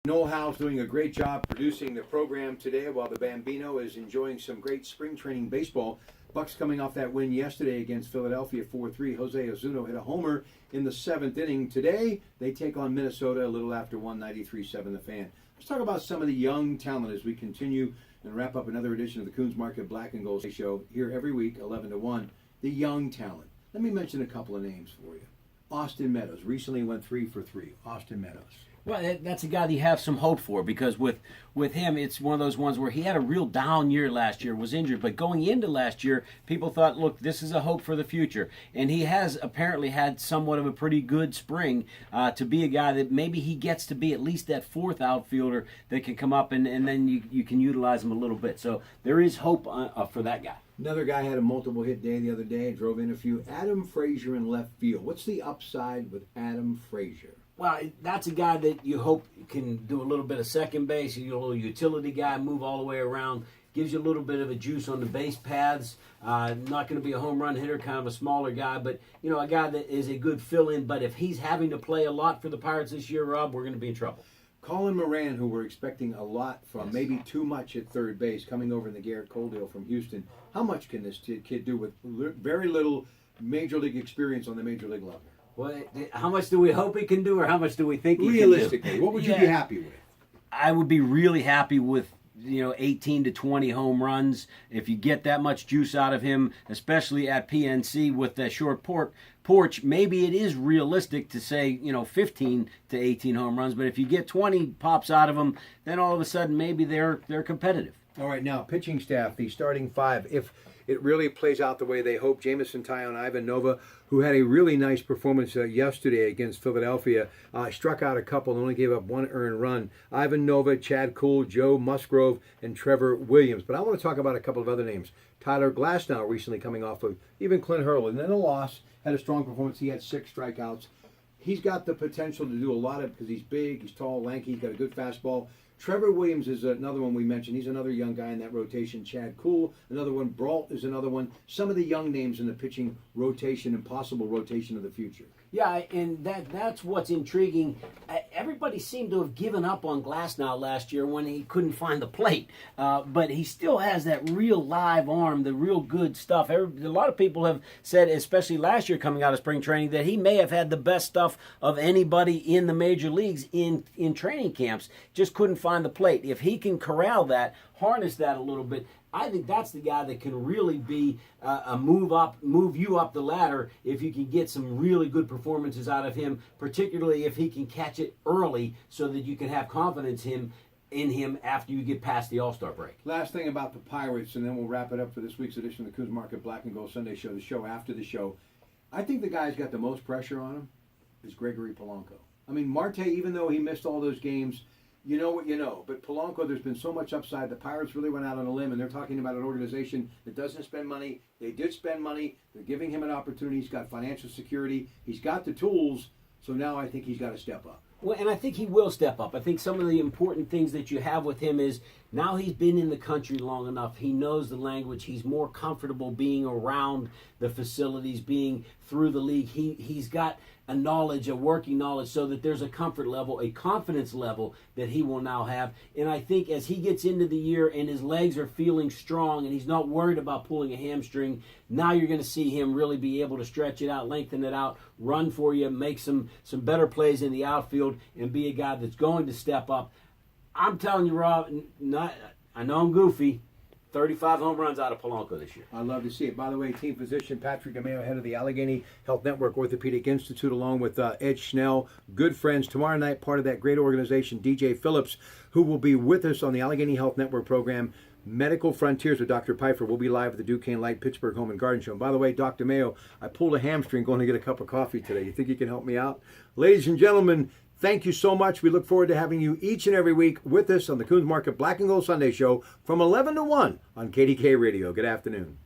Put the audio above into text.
Noel Howe's doing a great job producing the program today while the Bambino is enjoying some great spring training baseball. Bucks coming off that win yesterday against Philadelphia 4-3. Jose Ozuna hit a homer in the seventh inning. Today, they take on Minnesota a little after 193.7 The Fan. Let's talk about some of the young talent as we continue and wrap up another edition of the Kuhns Market Black and Gold Show here every week, 11 to 1. The young talent. Let me mention a couple of names for you. Austin Meadows recently went 3 for 3. Austin Meadows. Well, that's a guy that you have some hope for, because with him, it's one of those ones where he had a real down year last year, was injured. But going into last year, people thought, look, this is a hope for the future. And he has apparently had somewhat of a pretty good spring to be a guy that maybe he gets to be at least that fourth outfielder that can come up and then you can utilize him a little bit. So there is hope for that guy. Another guy had a multiple hit day the other day, drove in a few. Adam Frazier in left field. What's the upside with Adam Frazier? Well, that's a guy that you hope can do a little bit of second base. He's a little utility guy, move all the way around, gives you a little bit of a juice on the base paths. Not going to be a home run hitter, kind of a smaller guy, but a guy that is a good fill-in. But if he's having to play a lot for the Pirates this year, Rob, we're going to be in trouble. Colin Moran, who we're expecting a lot from, yes, maybe too much at third base, coming over in the Garrett Cole deal from Houston. How much can this kid do with very little major league experience on the major league level? Well, how much do we hope he can do, or how much do we think he can do? Realistically, what would you be happy with? I would be really happy with 18 to 20 home runs. If you get that much juice out of him, especially at PNC with that short porch, maybe it is realistic to say 15 to 18 home runs. But if you get 20 pops out of them, then all of a sudden maybe they're competitive. All right, now pitching staff, the starting five. If it really plays out the way they hope, Jamison Taillon, Ivan Nova, who had a really nice performance yesterday against Philadelphia, struck out a couple and only gave up one earned run. Ivan Nova, Chad Kuhl, Joe Musgrove, and Trevor Williams. But I want to talk about a couple of other names. Tyler Glasnow recently coming off of even Clint Hurley, and then a loss, had a strong performance. He had 6 strikeouts. He's got the potential to do a lot of, because he's big, he's tall, lanky, he's got a good fastball. Trevor Williams is another one we mentioned. He's another young guy in that rotation. Chad Kuhl, another one. Brault is another one. Some of the young names in the pitching rotation and possible rotation of the future. Yeah, and that's what's intriguing. Everybody seemed to have given up on Glasnow last year when he couldn't find the plate. But he still has that real live arm, the real good stuff. A lot of people have said, especially last year coming out of spring training, that he may have had the best stuff of anybody in the major leagues in training camps. Just couldn't find the plate. If he can corral that, harness that a little bit, I think that's the guy that can really be a move you up the ladder if you can get some really good performances out of him, particularly if he can catch it early so that you can have confidence in him after you get past the All-Star break. Last thing about the Pirates, and then we'll wrap it up for this week's edition of the Kuhns Market Black and Gold Sunday Show, the show after the show. I think the guy's got the most pressure on him is Gregory Polanco. I mean, Marte, even though he missed all those games, you know what you know. But Polanco, there's been so much upside. The Pirates really went out on a limb, and they're talking about an organization that doesn't spend money. They did spend money. They're giving him an opportunity. He's got financial security. He's got the tools. So now I think he's got to step up. Well, and I think he will step up. I think some of the important things that you have with him is now he's been in the country long enough. He knows the language. He's more comfortable being around the facilities, being through the league. He's got a knowledge, a working knowledge, so that there's a comfort level, a confidence level that he will now have. And I think as he gets into the year and his legs are feeling strong and he's not worried about pulling a hamstring, now you're going to see him really be able to stretch it out, lengthen it out, run for you, make some better plays in the outfield, and be a guy that's going to step up. I'm telling you, Rob, I know I'm goofy, 35 home runs out of Polanco this year. I'd love to see it. By the way, team physician Patrick Ameo, head of the Allegheny Health Network Orthopedic Institute, along with Ed Schnell, good friends. Tomorrow night, part of that great organization, DJ Phillips, who will be with us on the Allegheny Health Network program, Medical Frontiers with Dr. Pfeiffer. Will be live at the Duquesne Light Pittsburgh Home and Garden Show. And by the way, Dr. Mayo, I pulled a hamstring going to get a cup of coffee today. You think you can help me out? Ladies and gentlemen, thank you so much. We look forward to having you each and every week with us on the Kuhns Market Black and Gold Sunday Show from 11 to 1 on KDK Radio. Good afternoon.